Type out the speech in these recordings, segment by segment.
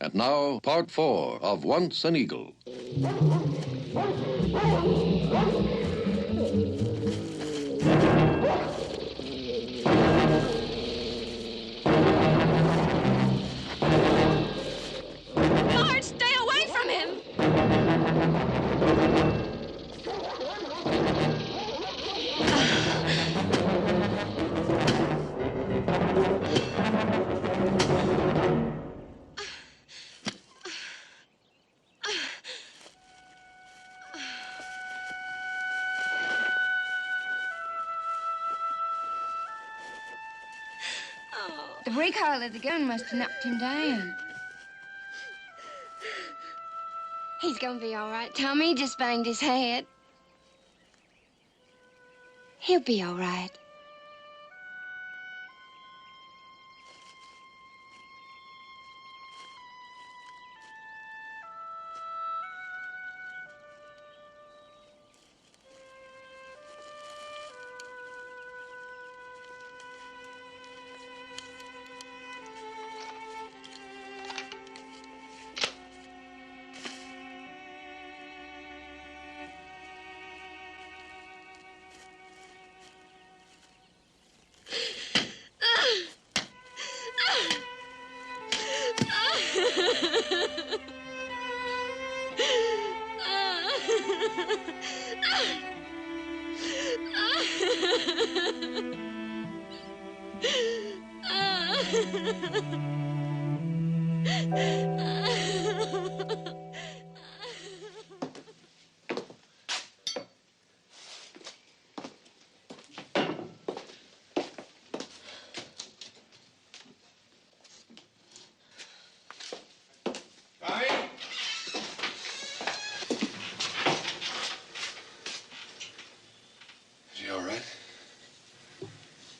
And now, part 4 of Once an Eagle. Marge, stay away from him! The recoil of the gun must have knocked him down. He's gonna be all right, Tommy. He just banged his head. He'll be all right.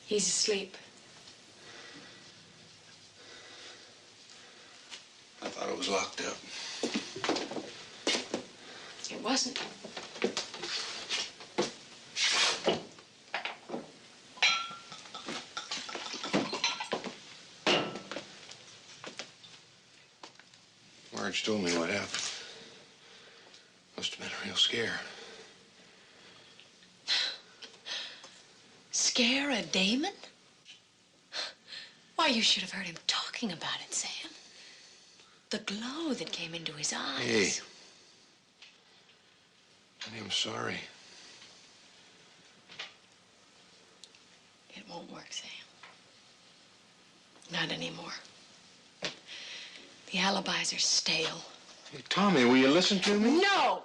He's asleep. I thought it was locked up. It wasn't. Marge told me what happened. Must have been a real scare. Scare a Damon? Why, you should have heard him talking about it, Sam. The glow that came into his eyes. Hey. I'm sorry. It won't work, Sam. Not anymore. The alibis are stale. Hey, Tommy, will you listen to me? No!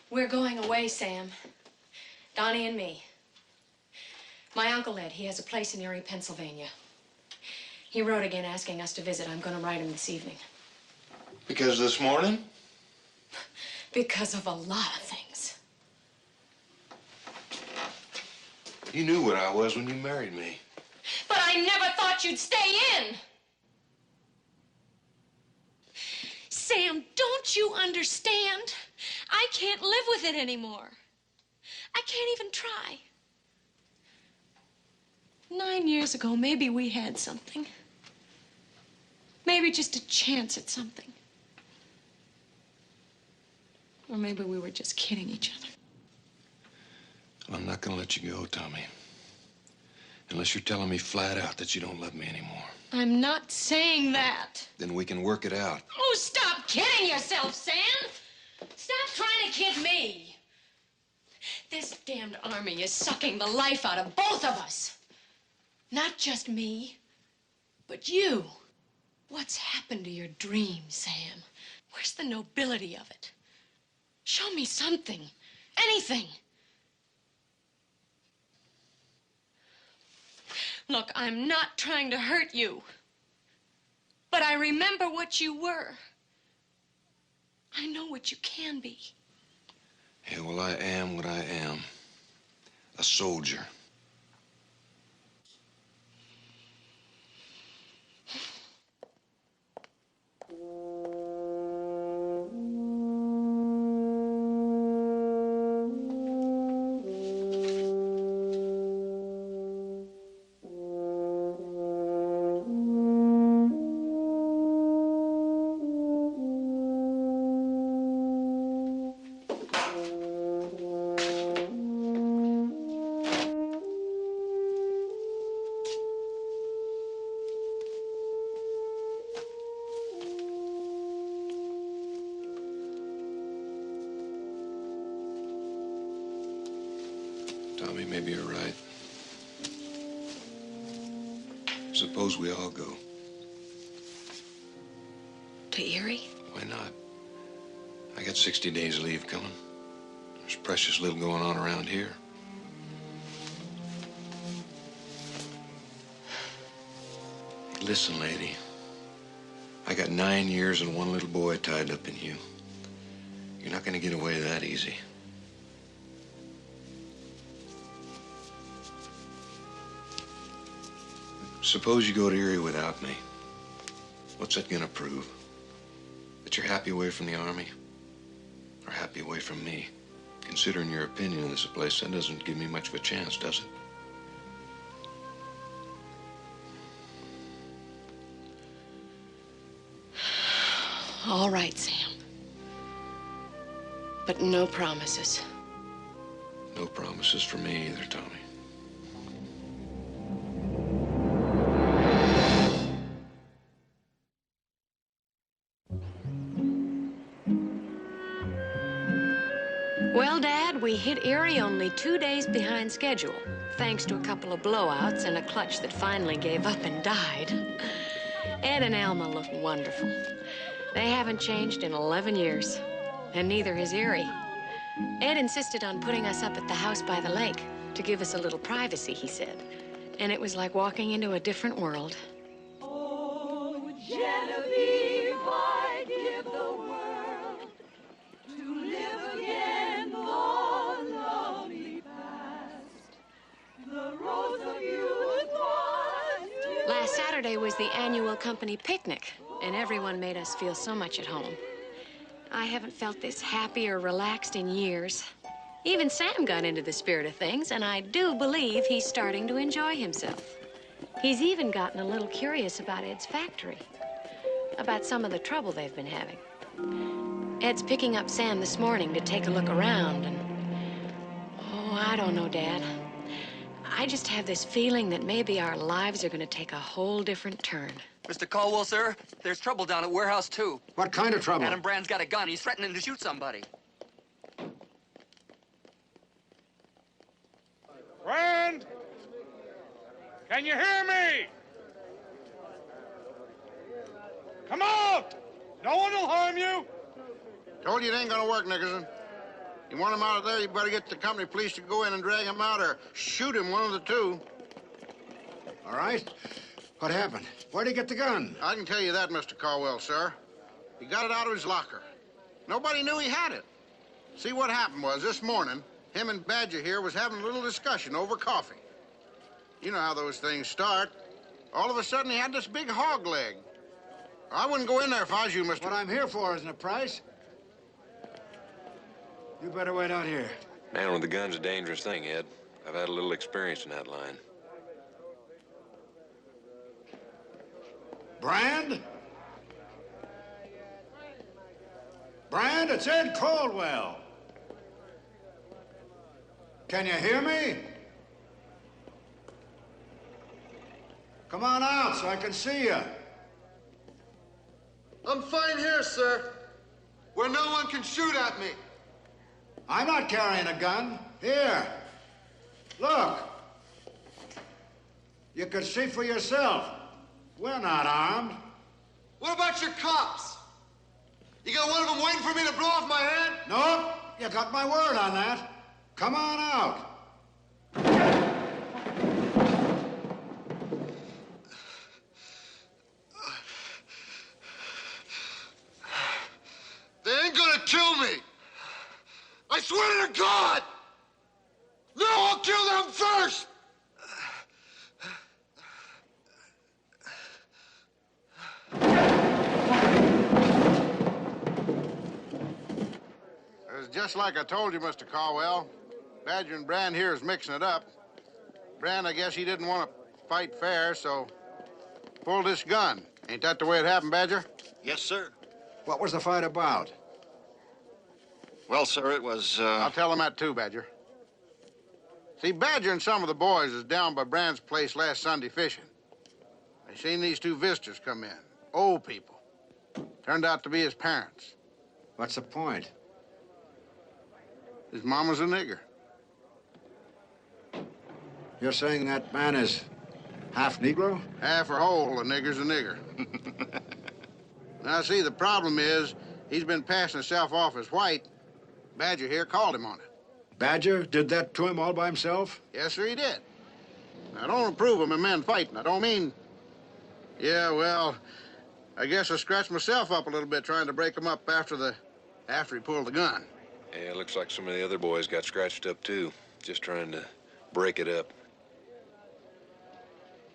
We're going away, Sam. Donnie and me. My Uncle Ed, he has a place in Erie, Pennsylvania. He wrote again asking us to visit. I'm going to write him this evening. Because this morning? Because of a lot of things. You knew what I was when you married me. But I never thought you'd stay in. Sam, don't you understand? I can't live with it anymore. I can't even try. 9 years ago, maybe we had something. Maybe just a chance at something. Or maybe we were just kidding each other. I'm not gonna let you go, Tommy. Unless you're telling me flat out that you don't love me anymore. I'm not saying that. Then we can work it out. Oh, stop kidding yourself, Sam! Stop trying to kid me. This damned army is sucking the life out of both of us. Not just me, but you. What's happened to your dream, Sam? Where's the nobility of it? Show me something. Anything. Look, I'm not trying to hurt you. But I remember what you were. I know what you can be. Yeah, well, I am what I am. A soldier. Suppose we all go. To Erie? Why not? I got 60 days leave coming. There's precious little going on around here. Listen, lady. I got 9 years and one little boy tied up in you. You're not going to get away that easy. Suppose you go to Erie without me. What's that going to prove? That you're happy away from the Army? Or happy away from me? Considering your opinion of this place, that doesn't give me much of a chance, does it? All right, Sam. But no promises. No promises for me either, Tommy. Well, Dad, we hit Erie only 2 days behind schedule, thanks to a couple of blowouts and a clutch that finally gave up and died. Ed and Alma look wonderful. They haven't changed in 11 years, and neither has Erie. Ed insisted on putting us up at the house by the lake to give us a little privacy, he said. And it was like walking into a different world. Oh, Genevieve, I'd give the world to live again the lovely past. The rose of youth was Last Saturday was the annual company picnic, and everyone made us feel so much at home. I haven't felt this happy or relaxed in years. Even Sam got into the spirit of things, and I do believe he's starting to enjoy himself. He's even gotten a little curious about Ed's factory, about some of the trouble they've been having. Ed's picking up Sam this morning to take a look around, and oh, I don't know, Dad. I just have this feeling that maybe our lives are going to take a whole different turn. Mr. Caldwell, sir, there's trouble down at Warehouse 2. What kind of trouble? Adam Brand's got a gun. He's threatening to shoot somebody. Brand! Can you hear me? Come out! No one will harm you. Told you it ain't gonna work, Nickerson. You want him out of there, you better get the company police to go in and drag him out or shoot him, one of the two. All right. What happened? Where'd he get the gun? I can tell you that, Mr. Caldwell, sir. He got it out of his locker. Nobody knew he had it. See, what happened was, this morning, him and Badger here was having a little discussion over coffee. You know how those things start. All of a sudden, he had this big hog leg. I wouldn't go in there if I was you, Mr. What I'm here for, isn't it, Preis? You better wait out here. Man with the gun's a dangerous thing, Ed. I've had a little experience in that line. Brand? Brand, it's Ed Caldwell. Can you hear me? Come on out so I can see you. I'm fine here, sir, where no one can shoot at me. I'm not carrying a gun. Here. Look. You could see for yourself. We're not armed. What about your cops? You got one of them waiting for me to blow off my head? Nope. You got my word on that. Come on out. They ain't gonna kill me. I swear to God! No, I'll kill them first! It's just like I told you, Mr. Caldwell. Badger and Brand here is mixing it up. Brand, I guess he didn't want to fight fair, so pulled this gun. Ain't that the way it happened, Badger? Yes, sir. What was the fight about? Well, sir, it was, I'll tell him that too, Badger. See, Badger and some of the boys was down by Brand's place last Sunday fishing. They seen these two visitors come in, old people. Turned out to be his parents. What's the point? His mama's a nigger. You're saying that man is Half Negro? Half or whole, a nigger's a nigger. Now, see, the problem is he's been passing himself off as white. Badger here called him on it. Badger did that to him all by himself? Yes, sir, he did. I don't approve of my men fighting. I don't mean... Yeah, well, I guess I scratched myself up a little bit trying to break him up after he pulled the gun. Yeah, it looks like some of the other boys got scratched up, too. Just trying to break it up.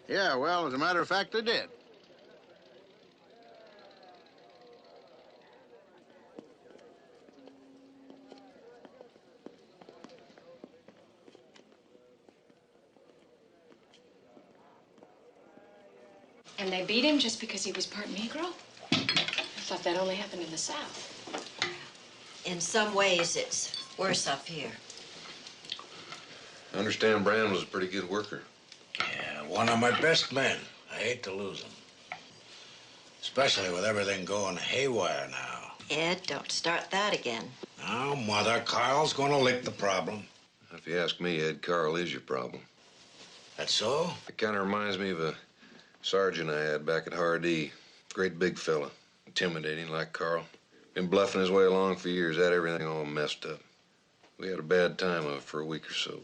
Yeah, well, as a matter of fact, they did. And they beat him just because he was part Negro? I thought that only happened in the South. In some ways, it's worse up here. I understand Brand was a pretty good worker. Yeah, one of my best men. I hate to lose him. Especially with everything going haywire now. Ed, don't start that again. Now, Mother, Carl's gonna lick the problem. If you ask me, Ed, Carl is your problem. That's so? It kind of reminds me of a sergeant I had back at Hardee. Great big fella. Intimidating like Carl. Been bluffing his way along for years. Had everything all messed up. We had a bad time of it for a week or so.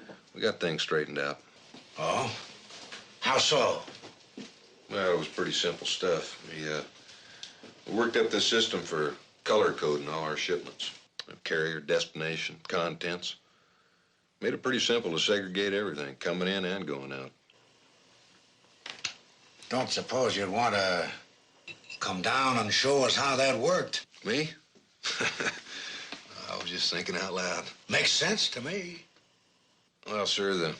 But we got things straightened out. Oh? How so? Well, it was pretty simple stuff. We worked up this system for color coding all our shipments. Carrier, destination, contents. Made it pretty simple to segregate everything, coming in and going out. Don't suppose you'd want to come down and show us how that worked? Me? I was just thinking out loud. Makes sense to me. Well, sir, the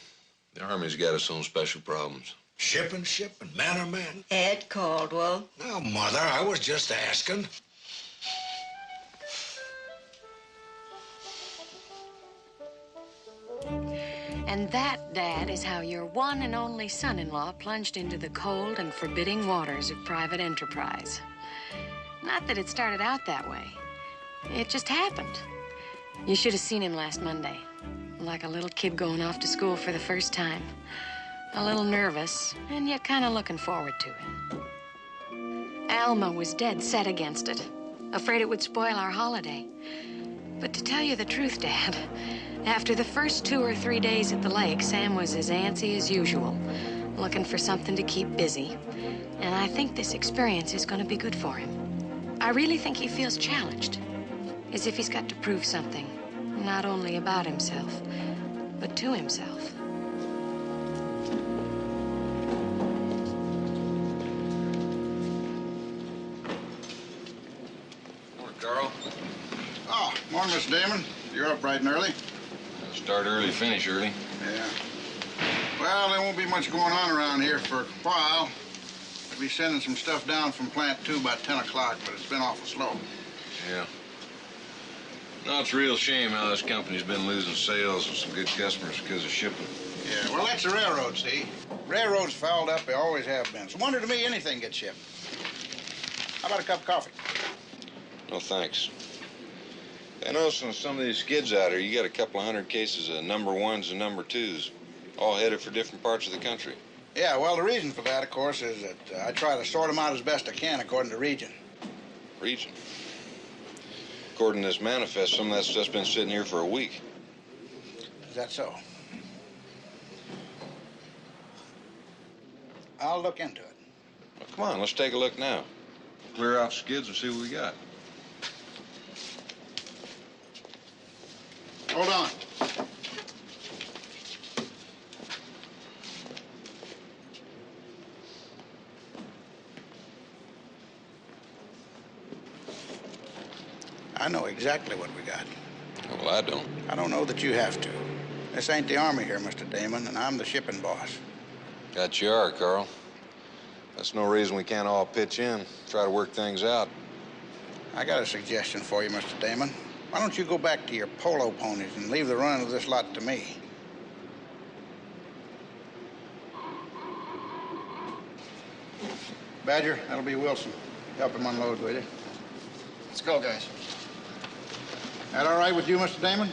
Army's got its own special problems. Shipping, man or man. Ed Caldwell. Now, Mother, I was just asking. And that, Dad, is how your one and only son-in-law plunged into the cold and forbidding waters of private enterprise. Not that it started out that way. It just happened. You should have seen him last Monday. Like a little kid going off to school for the first time. A little nervous, and yet kind of looking forward to it. Alma was dead set against it. Afraid it would spoil our holiday. But to tell you the truth, Dad, after the first 2 or 3 days at the lake, Sam was as antsy as usual, looking for something to keep busy. And I think this experience is going to be good for him. I really think he feels challenged, as if he's got to prove something, not only about himself, but to himself. Morning, Carl. Oh, morning, Mr. Damon. You're up bright and early. Start early, finish early. Yeah. Well, there won't be much going on around here for a while. We'll be sending some stuff down from Plant 2 about 10 o'clock, but it's been awful slow. Yeah. No, it's a real shame how this company's been losing sales and some good customers because of shipping. Yeah, well, that's the railroad, see? Railroads fouled up, they always have been. It's a wonder to me anything gets shipped. How about a cup of coffee? No, thanks. I noticed on some of these skids out here, you got a couple of 100 cases of number 1s and number 2s, all headed for different parts of the country. Yeah, well, the reason for that, of course, is that I try to sort them out as best I can according to region. Region? According to this manifest, some of that stuff's been sitting here for a week. Is that so? I'll look into it. Well, come on, let's take a look now. Clear out skids and see what we got. Hold on. I know exactly what we got. Well, I don't. I don't know that you have to. This ain't the Army here, Mr. Damon, and I'm the shipping boss. Got you are, Carl. That's no reason we can't all pitch in, try to work things out. I got a suggestion for you, Mr. Damon. Why don't you go back to your polo ponies and leave the running of this lot to me? Badger, that'll be Wilson. Help him unload, will you? Let's go, guys. That all right with you, Mr. Damon?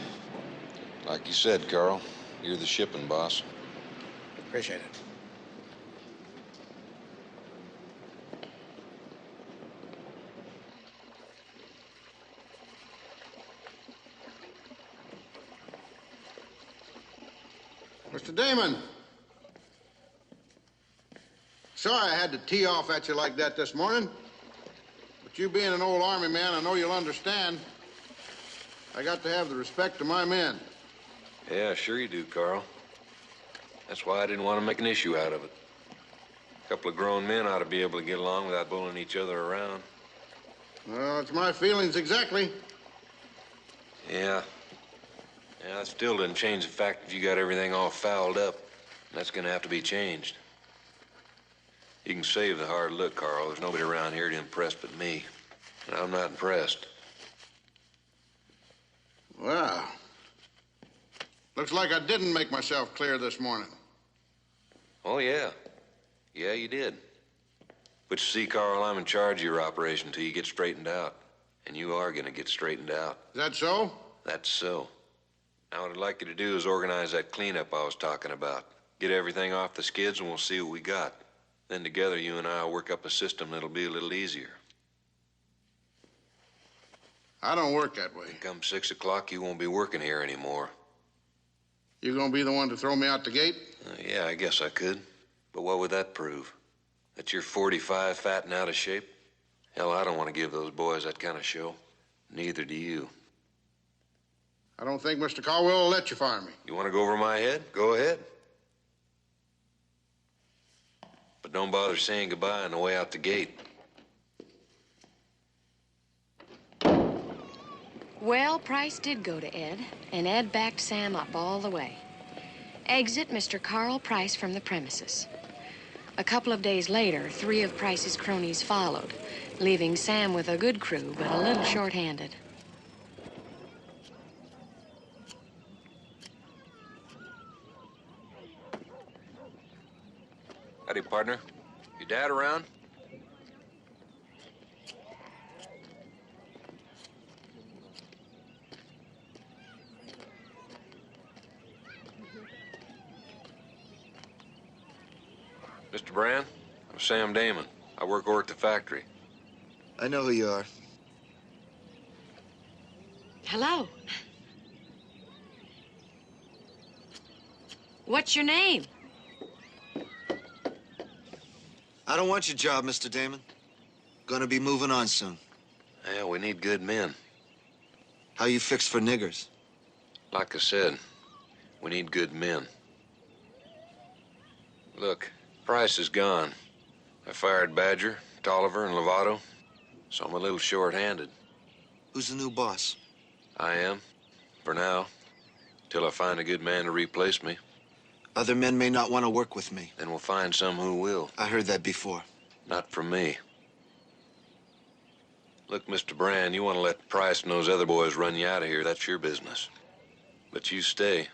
Like you said, Carl, you're the shipping boss. Appreciate it. Damon. Sorry I had to tee off at you like that this morning. But you being an old Army man, I know you'll understand. I got to have the respect of my men. Yeah, sure you do, Carl. That's why I didn't want to make an issue out of it. A couple of grown men ought to be able to get along without bullying each other around. Well, it's my feelings exactly. Yeah. Yeah, that still doesn't change the fact that you got everything all fouled up. That's gonna have to be changed. You can save the hard look, Carl. There's nobody around here to impress but me. And I'm not impressed. Well, looks like I didn't make myself clear this morning. Oh, yeah. Yeah, you did. But you see, Carl, I'm in charge of your operation till you get straightened out. And you are gonna get straightened out. Is that so? That's so. Now, what I'd like you to do is organize that cleanup I was talking about. Get everything off the skids and we'll see what we got. Then together, you and I will work up a system that'll be a little easier. I don't work that way. Come 6 o'clock, you won't be working here anymore. You gonna be the one to throw me out the gate? Yeah, I guess I could. But what would that prove? That you're 45, fat and out of shape? Hell, I don't want to give those boys that kind of show. Neither do you. I don't think Mr. Caldwell will let you fire me. You want to go over my head? Go ahead. But don't bother saying goodbye on the way out the gate. Well, Preis did go to Ed, and Ed backed Sam up all the way. Exit Mr. Carl Preis from the premises. A couple of days later, 3 of Preis's cronies followed, leaving Sam with a good crew, but a little short-handed. Howdy, partner. Your dad around? Mr. Brand, I'm Sam Damon. I work over at the factory. I know who you are. Hello. What's your name? I don't want your job, Mr. Damon. Gonna be moving on soon. Yeah, we need good men. How you fixed for niggers? Like I said, we need good men. Look, Preis is gone. I fired Badger, Tolliver, and Lovato, so I'm a little short-handed. Who's the new boss? I am, for now, till I find a good man to replace me. Other men may not want to work with me. Then we'll find some who will. I heard that before. Not from me. Look, Mr. Brand, you want to let Preis and those other boys run you out of here, that's your business. But you stay,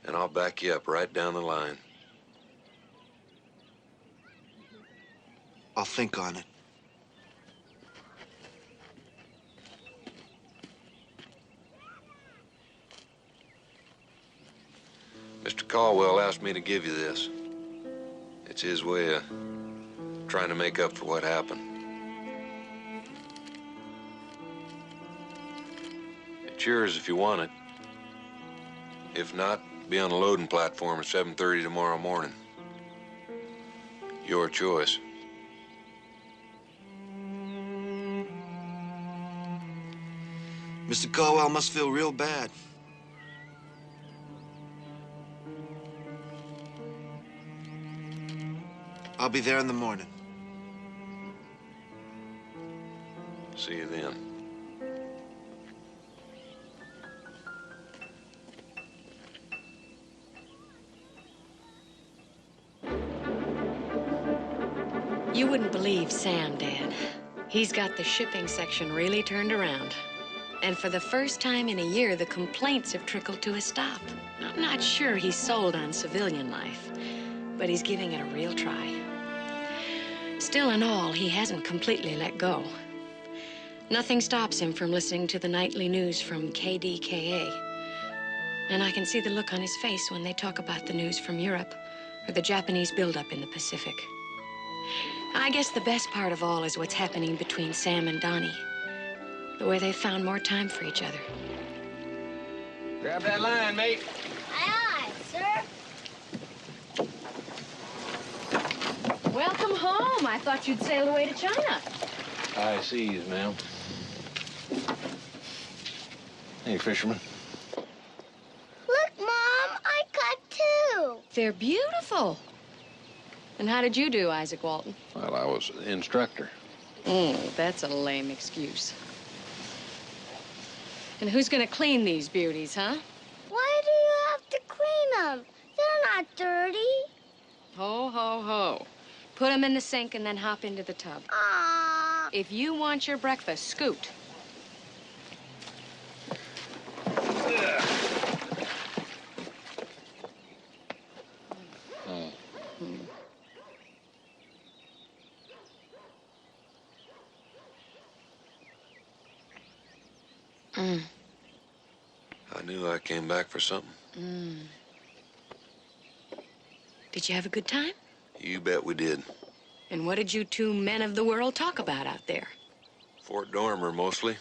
and I'll back you up right down the line. I'll think on it. Mr. Caldwell asked me to give you this. It's his way of trying to make up for what happened. It's yours if you want it. If not, be on the loading platform at 7:30 tomorrow morning. Your choice. Mr. Caldwell must feel real bad. I'll be there in the morning. See you then. You wouldn't believe Sam, Dad. He's got the shipping section really turned around. And for the first time in a year, the complaints have trickled to a stop. I'm not sure he's sold on civilian life, but he's giving it a real try. Still in all, he hasn't completely let go. Nothing stops him from listening to the nightly news from KDKA. And I can see the look on his face when they talk about the news from Europe or the Japanese buildup in the Pacific. I guess the best part of all is what's happening between Sam and Donnie. The way they've found more time for each other. Grab that line, mate. Aye, aye, sir. home. I thought you'd sailed away to China. High seas, ma'am. Hey, fisherman. Look, Mom, I caught two. They're beautiful. And how did you do, Isaac Walton? Well, I was an instructor. That's a lame excuse. And who's gonna clean these beauties, huh? Why do you have to clean them? They're not dirty. Ho, ho, ho. Put them in the sink and then hop into the tub. Ah. If you want your breakfast, scoot. I knew I came back for something. Did you have a good time? You bet we did. And what did you two men of the world talk about out there? Fort Dormer, mostly.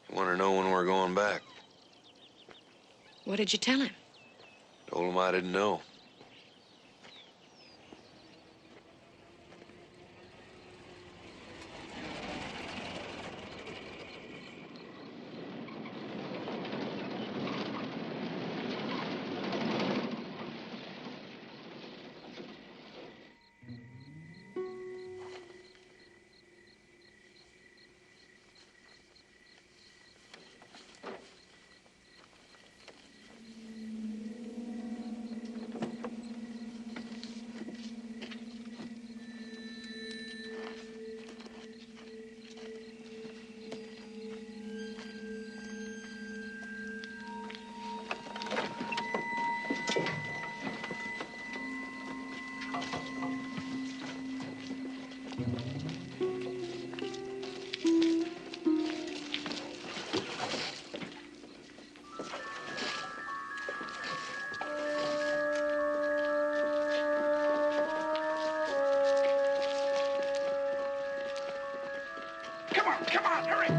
You want to know when we're going back. What did you tell him? Told him I didn't know. Come on, hurry!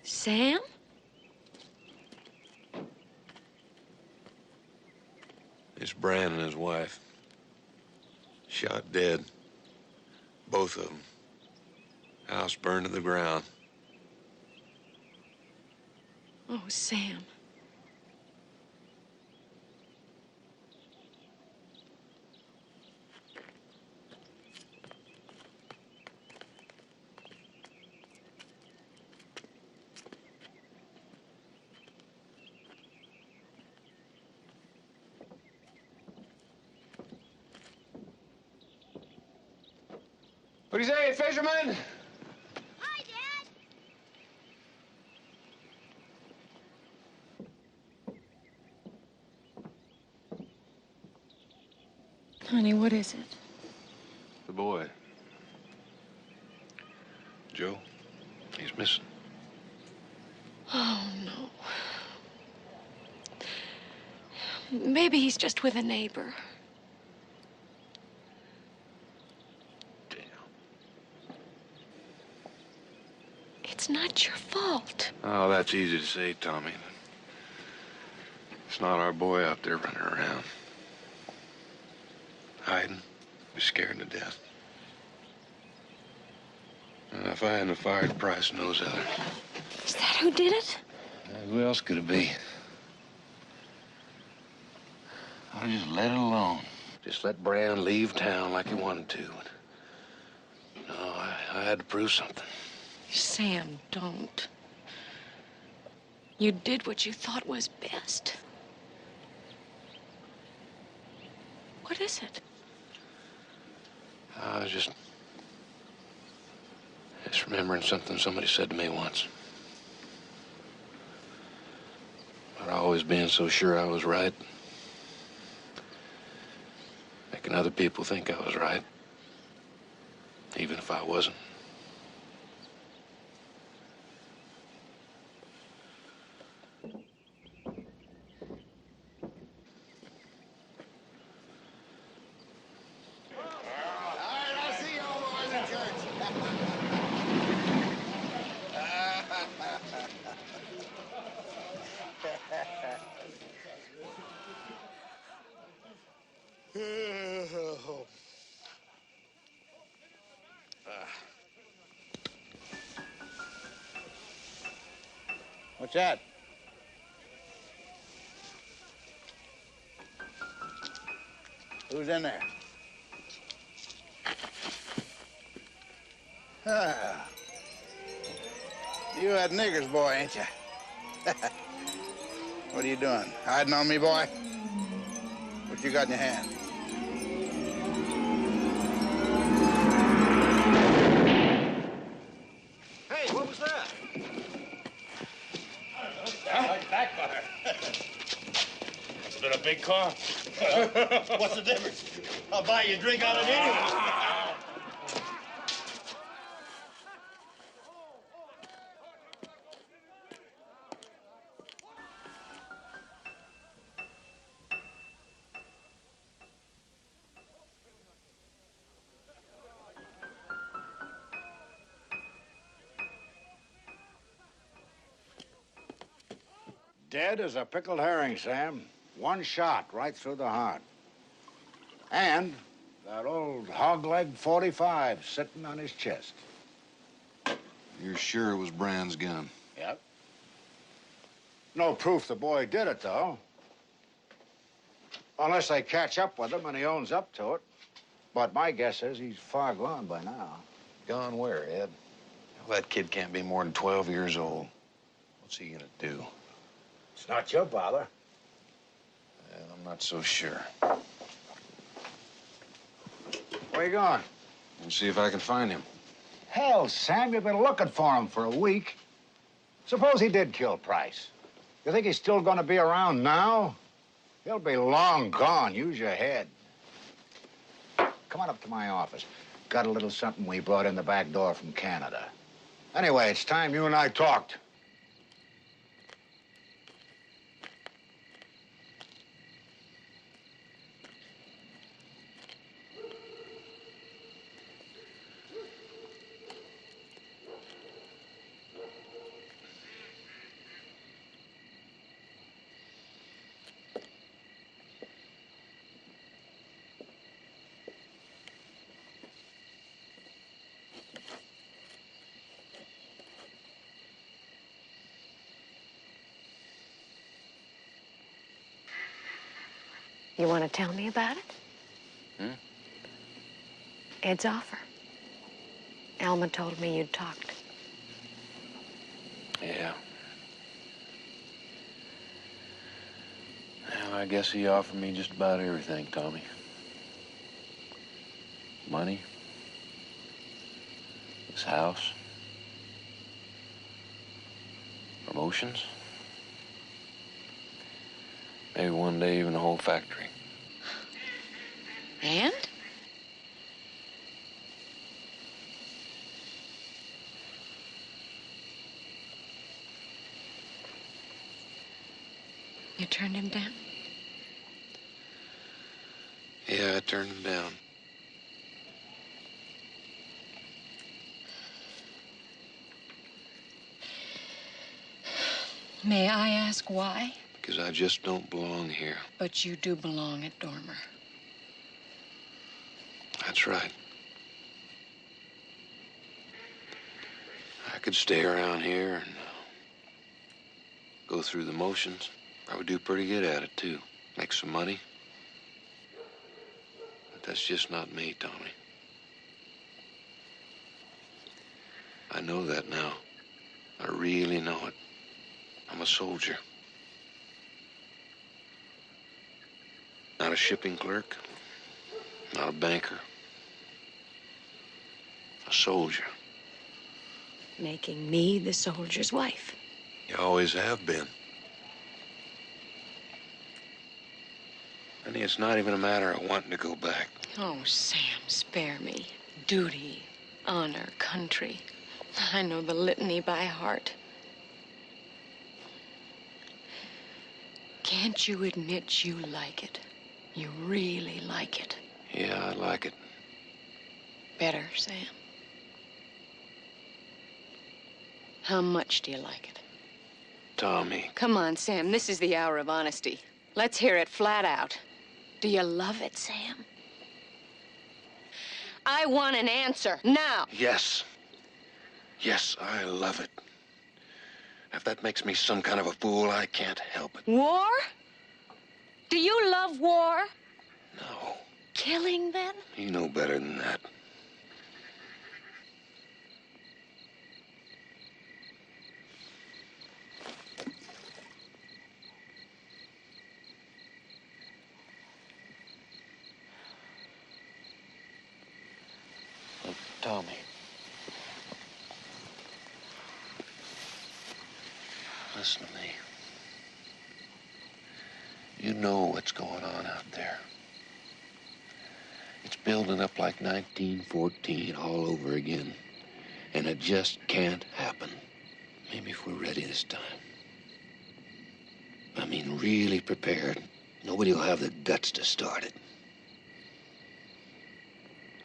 Sam? It's Bran and his wife. Shot dead. Both of them. House burned to the ground. Oh, Sam. What do you say, fisherman? Hi, Dad. Honey, what is it? The boy. Joe. He's missing. Oh, no. Maybe he's just with a neighbor. It's not your fault. Oh, that's easy to say, Tommy. It's not our boy out there running around. Hiding. He's scared to death. If I hadn't fired Preis and those others. Is that who did it? Who else could it be? I'd just let it alone. Just let Brand leave town like he wanted to. No, I had to prove something. Sam, don't. You did what you thought was best. What is it? I was just remembering something somebody said to me once. About always being so sure I was right. Making other people think I was right. Even if I wasn't. What's that? Who's in there? Ah. You that niggers boy, ain't you? What are you doing? Hiding on me, boy? What you got in your hand? Hey, what was that? Backfire. Is it a big car? What's the difference? I'll buy you a drink on it anyway. Dead as a pickled herring, Sam. One shot right through the heart. And that old hog-leg 45 sitting on his chest. You're sure it was Brand's gun? Yep. No proof the boy did it, though. Unless they catch up with him and he owns up to it. But my guess is he's far gone by now. Gone where, Ed? Well, that kid can't be more than 12 years old. What's he gonna do? It's not your bother. Well, I'm not so sure. Where you going? We'll see if I can find him. Hell, Sam, you've been looking for him for a week. Suppose he did kill Preis. You think he's still gonna be around now? He'll be long gone. Use your head. Come on up to my office. Got a little something we brought in the back door from Canada. Anyway, it's time you and I talked. You want to tell me about it? Hmm? Ed's offer. Alma told me you'd talked. Yeah. Well, I guess he offered me just about everything, Tommy. Money. His house. Promotions. Maybe one day even the whole factory. And? You turned him down? Yeah, I turned him down. May I ask why? Because I just don't belong here. But you do belong at Dormer. That's right. could stay around here and go through the motions. I would do pretty good at it, too. Make some money. But that's just not me, Tommy. I know that now. I really know it. I'm a soldier. Not a shipping clerk. Not a banker. A soldier. Making me the soldier's wife. You always have been. Honey, it's not even a matter of wanting to go back. Oh, Sam, spare me. Duty, honor, country. I know the litany by heart. Can't you admit you like it? You really like it. Yeah, I like it. Better, Sam. How much do you like it? Tommy. Come on, Sam. This is the hour of honesty. Let's hear it flat out. Do you love it, Sam? I want an answer, now. Yes. Yes, I love it. If that makes me some kind of a fool, I can't help it. War? Do you love war? No. Killing, then? You know better than that. Look, Tommy. Listen to me. You know what's going on out there. It's building up like 1914 all over again. And it just can't happen. Maybe if we're ready this time. I mean, really prepared. Nobody will have the guts to start it.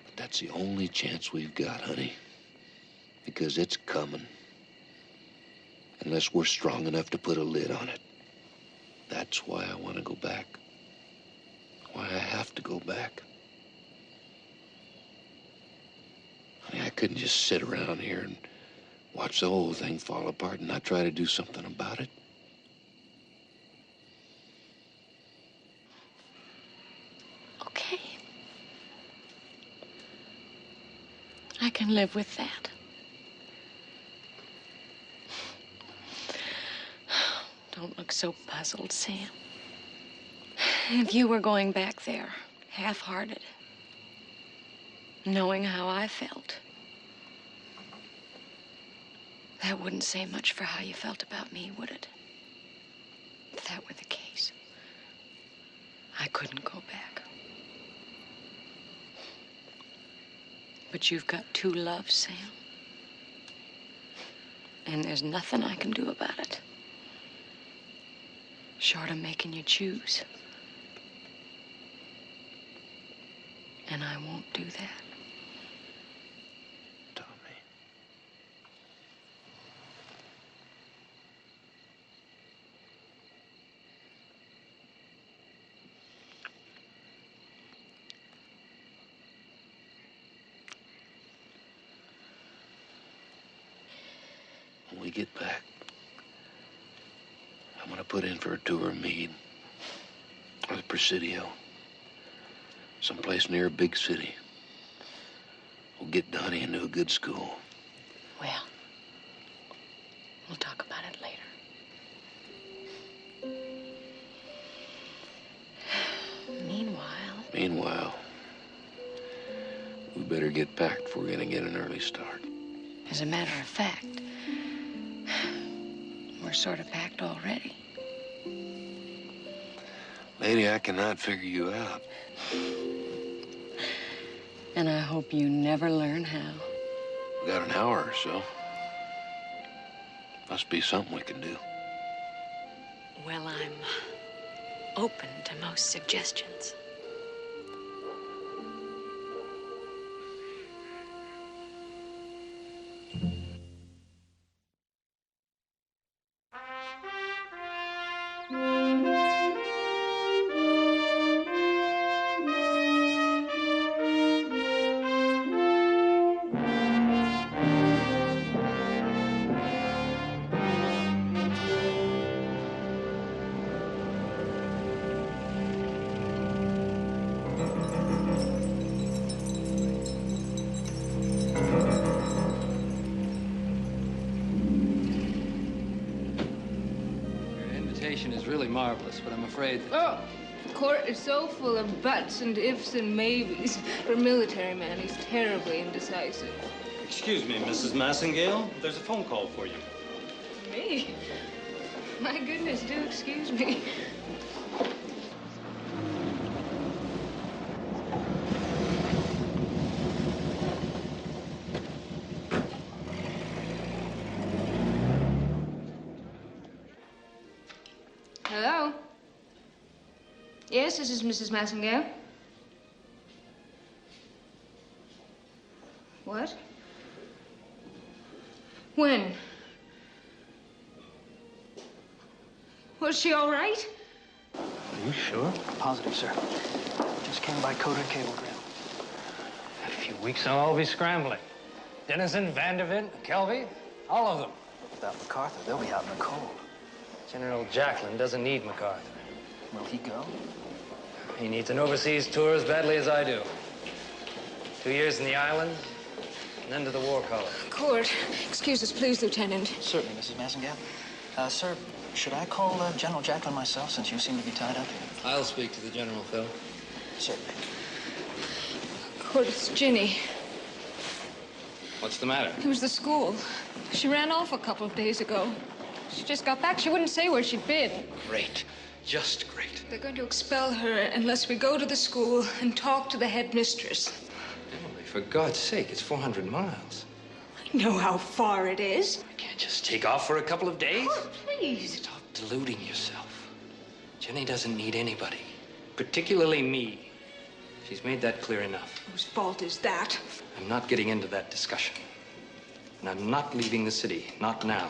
But that's the only chance we've got, honey. Because it's coming. Unless we're strong enough to put a lid on it. That's why I want to go back. Why I have to go back. I mean, I couldn't just sit around here and watch the whole thing fall apart and not try to do something about it. Okay. I can live with that. Don't look so puzzled, Sam. If you were going back there, half-hearted, knowing how I felt, that wouldn't say much for how you felt about me, would it? If that were the case, I couldn't go back. But you've got two loves, Sam. And there's nothing I can do about it. Short of making you choose. And I won't do that. Tommy. When we get back, I'm gonna put in for a tour of Meade. Or the Presidio. Someplace near a big city. We'll get Donnie into a good school. Well, we'll talk about it later. Meanwhile, we better get packed if we're gonna get an early start. As a matter of fact, we're sort of packed already. Lady, I cannot figure you out. And I hope you never learn how. We got an hour or so. Must be something we can do. Well, I'm open to most suggestions. presentation is really marvelous, but I'm afraid that... Oh, Court is so full of buts and ifs and maybes. For a military man, he's terribly indecisive. Excuse me, Mrs. Massengale. There's a phone call for you. Me? My goodness, do excuse me. Hello? Yes, this is Mrs. Massengale. What? When? Was she all right? Are you sure? Positive, sir. Just came by coded cablegram. In a few weeks, I'll all be scrambling. Dennison, Vandervent, McKelvey, all of them. Without MacArthur, they'll be out in the cold. General Jacklin doesn't need MacArthur. Will he go? He needs an overseas tour as badly as I do. 2 years in the islands, and then to the War College. Court, excuse us, please, Lieutenant. Certainly, Mrs. Massengale. Sir, should I call General Jacklin myself, since you seem to be tied up? I'll speak to the General, Phil. Certainly. Court, it's Ginny. What's the matter? It was the school. She ran off a couple of days ago. She just got back. She wouldn't say where she'd been. Great. Just great. They're going to expel her unless we go to the school and talk to the headmistress. Emily, for God's sake, it's 400 miles. I know how far it is. You can't just take off for a couple of days. Oh, please. Stop deluding yourself. Jenny doesn't need anybody, particularly me. She's made that clear enough. Whose fault is that? I'm not getting into that discussion. And I'm not leaving the city, not now.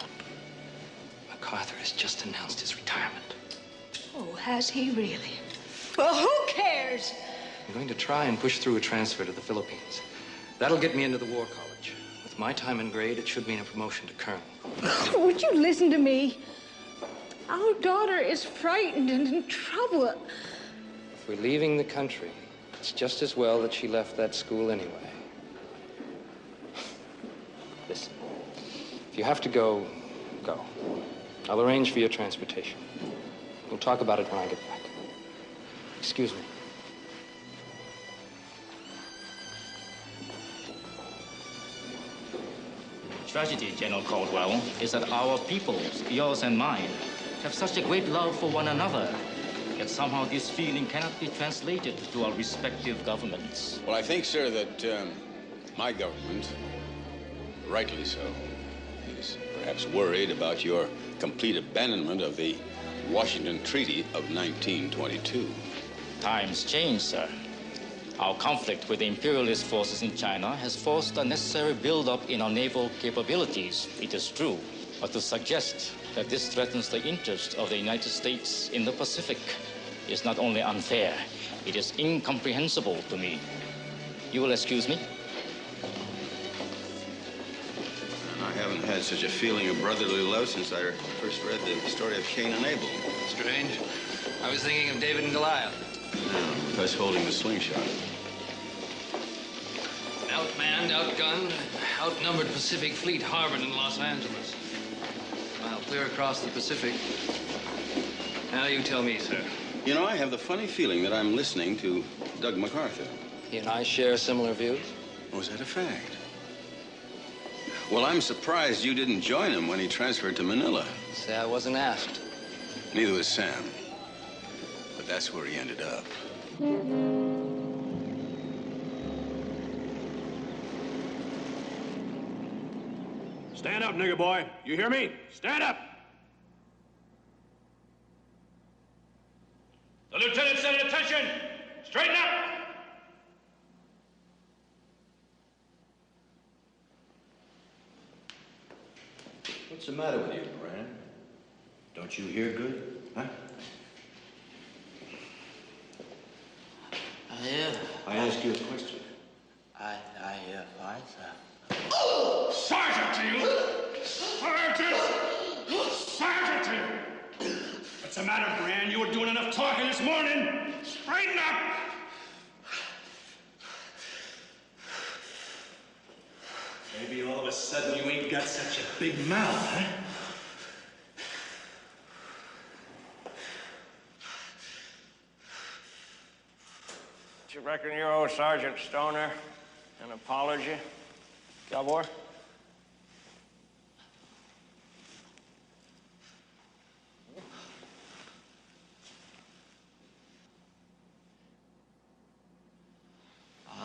MacArthur has just announced his retirement. Oh, has he really? Well, who cares? I'm going to try and push through a transfer to the Philippines. That'll get me into the War College. With my time and grade, it should mean a promotion to colonel. Would you listen to me? Our daughter is frightened and in trouble. If we're leaving the country, it's just as well that she left that school anyway. Listen, if you have to go, go. I'll arrange for your transportation. We'll talk about it when I get back. Excuse me. Tragedy, General Caldwell, is that our peoples, yours and mine, have such a great love for one another, yet somehow this feeling cannot be translated to our respective governments. Well, I think, sir, that my government, rightly so, is perhaps worried about your complete abandonment of the Washington Treaty of 1922. Times change, sir. Our conflict with the imperialist forces in China has forced a necessary build-up in our naval capabilities, it is true. But to suggest that this threatens the interest of the United States in the Pacific is not only unfair, it is incomprehensible to me. You will excuse me? I haven't had such a feeling of brotherly love since I first read the story of Cain and Abel. Strange. I was thinking of David and Goliath. Yeah, with us holding the slingshot. An outmanned, outgunned, outnumbered Pacific fleet harbored in Los Angeles. Well, clear across the Pacific. Now you tell me, sir. You know, I have the funny feeling that I'm listening to Doug MacArthur. He and I share similar views? Oh, is that a fact? Well, I'm surprised you didn't join him when he transferred to Manila. Say, I wasn't asked. Neither was Sam. But that's where he ended up. Stand up, nigger boy. You hear me? Stand up! The lieutenant said attention! Straighten up! What's the matter with you, Moran? Don't you hear good? Huh? I asked you a question. I hear fine, sir. Oh! Sergeant to you! Sergeant! Sergeant to you! What's the matter, Moran? You were doing enough talking this morning. Straighten up! Maybe all of a sudden you ain't got such a big mouth, huh? reckon you owe Sergeant Stoner an apology, Cowboy?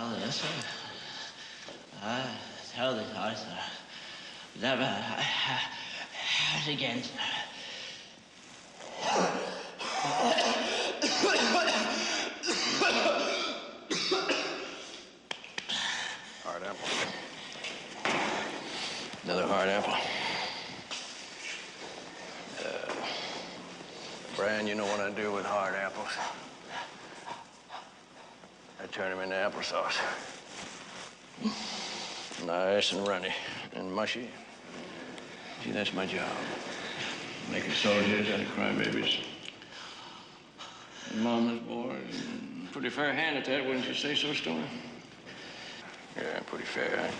Oh, yes, sir. I tell the guys, sir. Never have it again, sir. Hard apple. Another hard apple. Brian, you know what I do with hard apples? I turn them into applesauce. Nice and runny and mushy. See, that's my job. Making soldiers out of crybabies. And mama's boys. Pretty fair hand at that, wouldn't you say so, Stoner? Yeah, pretty fair.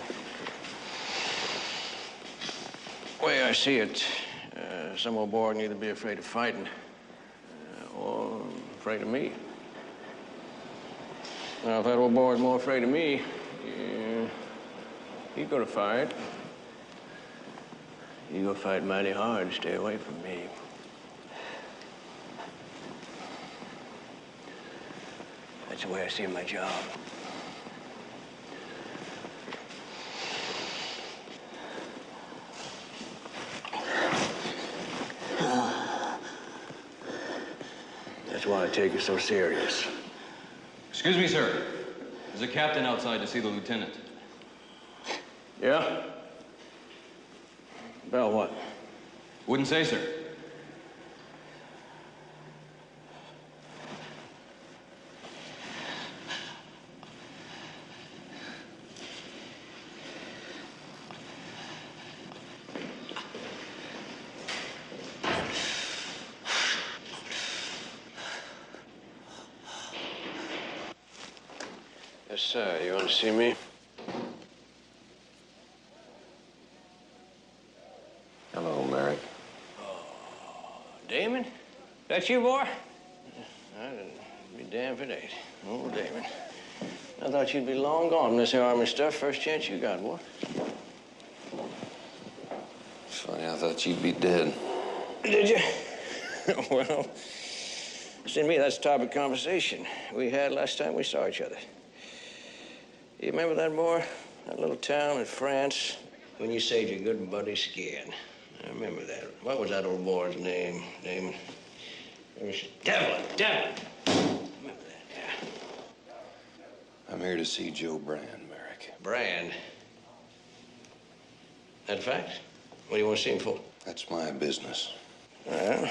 The way I see it, some old boy can either be afraid of fighting or afraid of me. Now, if that old boy's more afraid of me, he's gonna fight. He's gonna fight mighty hard to stay away from me. That's the way I see my job. That's why I take it so serious. Excuse me, sir. There's a captain outside to see the lieutenant. Yeah? About what? Wouldn't say, sir. Yes, sir. You want to see me? Hello, Merrick. Damon? That you, boy? I'd be damned if it ain't. Oh, Damon. I thought you'd be long gone from this here army stuff. First chance you got, boy. It's funny, I thought you'd be dead. Did you? Well, seems to me that's the type of conversation we had last time we saw each other. You remember that, boy? That little town in France when you saved your good buddy's skin. I remember that. What was that old boy's name, Damon? Devlin. Remember that, yeah. I'm here to see Joe Brand, Merrick. Brand? That a fact? What do you want to see him for? That's my business. Well,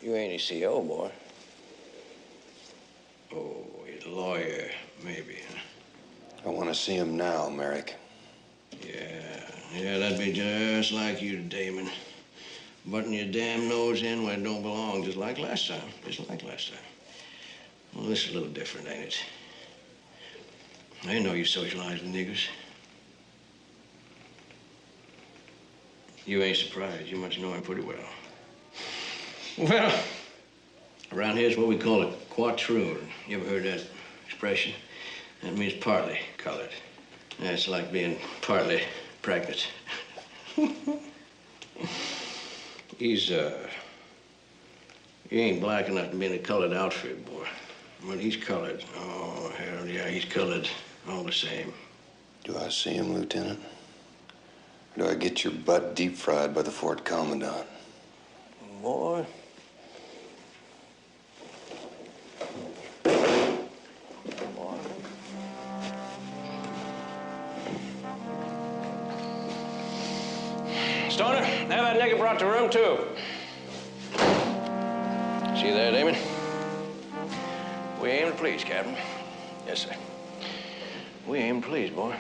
you ain't his CO, boy. Oh, he's a lawyer, maybe, huh? I want to see him now, Merrick. Yeah, that'd be just like you, Damon. Button your damn nose in where it don't belong, just like last time. Well, this is a little different, ain't it? I didn't know you socialized with niggers. You ain't surprised. You must know him pretty well. Well, around here's what we call a quadroon. You ever heard that expression? That means partly colored. That's like being partly pregnant. He ain't black enough to be in a colored outfit, boy. But he's colored. Oh, hell yeah, he's colored all the same. Do I see him, Lieutenant? Or do I get your butt deep fried by the Fort Commandant? Boy. Stoner, have that nigger brought to room 2. See there, Damon? We aim to please, Captain. Yes, sir. We aim to please, boy.